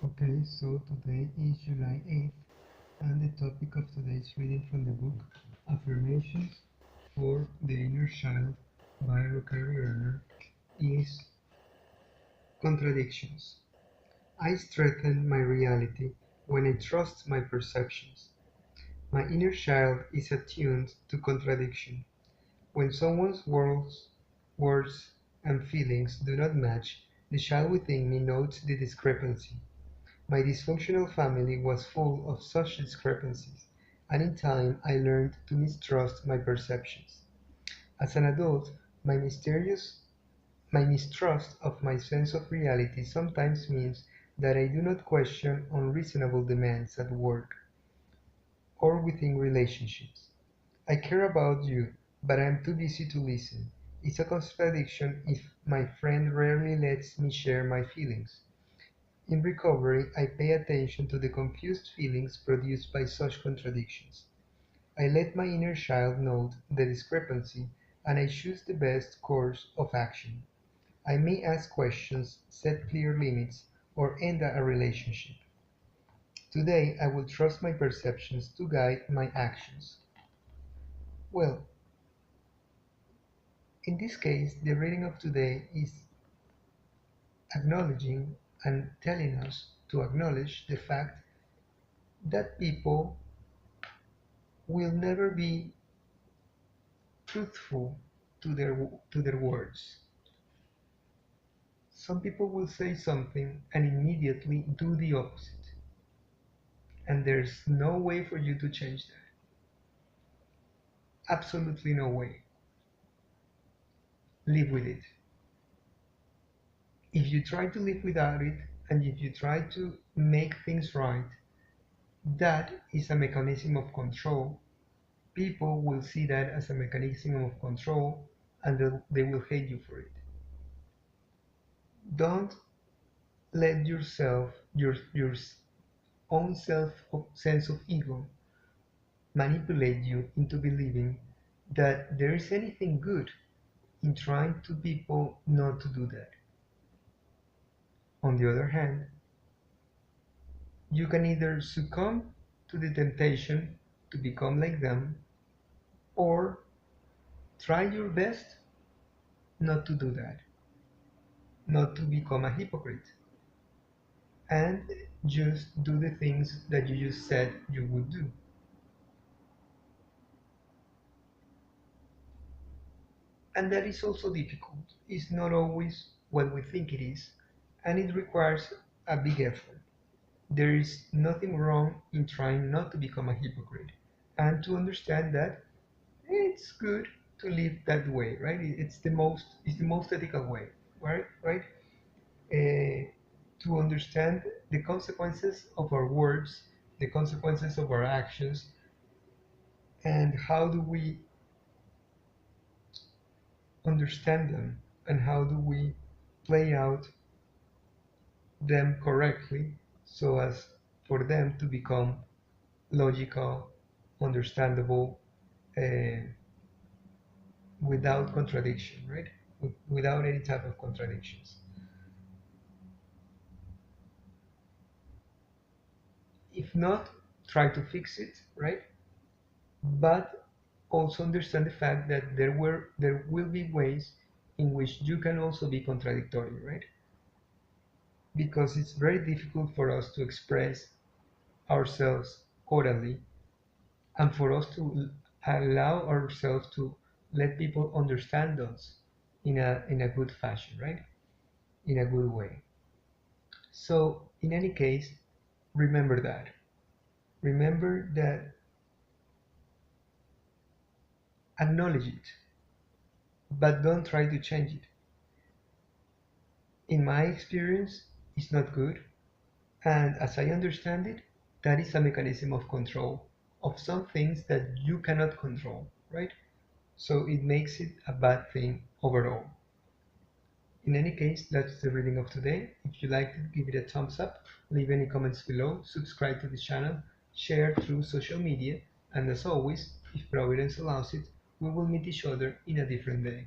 Okay, so today is July 8th, and the topic of today's reading from the book Affirmations for the Inner Child by Rockery Erner is Contradictions. I strengthen my reality when I trust my perceptions. My inner child is attuned to contradiction. When someone's words, and feelings do not match, the child within me notes the discrepancy. My dysfunctional family was full of such discrepancies, and in time I learned to mistrust my perceptions. As an adult, my my mistrust of my sense of reality sometimes means that I do not question unreasonable demands at work or within relationships. I care about you, but I am too busy to listen. It's a contradiction if my friend rarely lets me share my feelings. In recovery, I pay attention to the confused feelings produced by such contradictions. I let my inner child note the discrepancy, and I choose the best course of action. I may ask questions, set clear limits, or end a relationship. Today, I will trust my perceptions to guide my actions. Well, in this case, the reading of today is acknowledging and telling us to acknowledge the fact that people will never be truthful to their words. Some people will say something and immediately do the opposite, and there's no way for you to change that. Absolutely no way. Live with it. If you try to live without it, and if you try to make things right, that is a mechanism of control. People will see that as a mechanism of control, and they will hate you for it. Don't let your own sense of ego manipulate you into believing that there is anything good in trying to people not to do that. On the other hand, you can either succumb to the temptation to become like them or try your best not to do that, not to become a hypocrite, and just do the things that you just said you would do. And that is also difficult. It's not always what we think it is, and it requires a big effort. There is nothing wrong in trying not to become a hypocrite and to understand that it's good to live that way, right? It's the most ethical way, right? Right? To understand the consequences of our words, the consequences of our actions, and how do we understand them, and how do we play out them correctly so as for them to become logical, understandable, uh, without contradiction, right? Without any type of contradictions. If not, try to fix it, right? But also understand the fact that there will be ways in which you can also be contradictory, right? Because it's very difficult for us to express ourselves orally and for us to allow ourselves to let people understand us in a good fashion, right? In a good way. So in any case, remember that. Remember that, acknowledge it, but don't try to change it. In my experience, it's not good, and as I understand it, that is a mechanism of control of some things that you cannot control, right? So it makes it a bad thing overall. In any case, that's the reading of today. If you liked it, give it a thumbs up, leave any comments below, subscribe to the channel, share through social media, and as always, if Providence allows it, we will meet each other in a different day.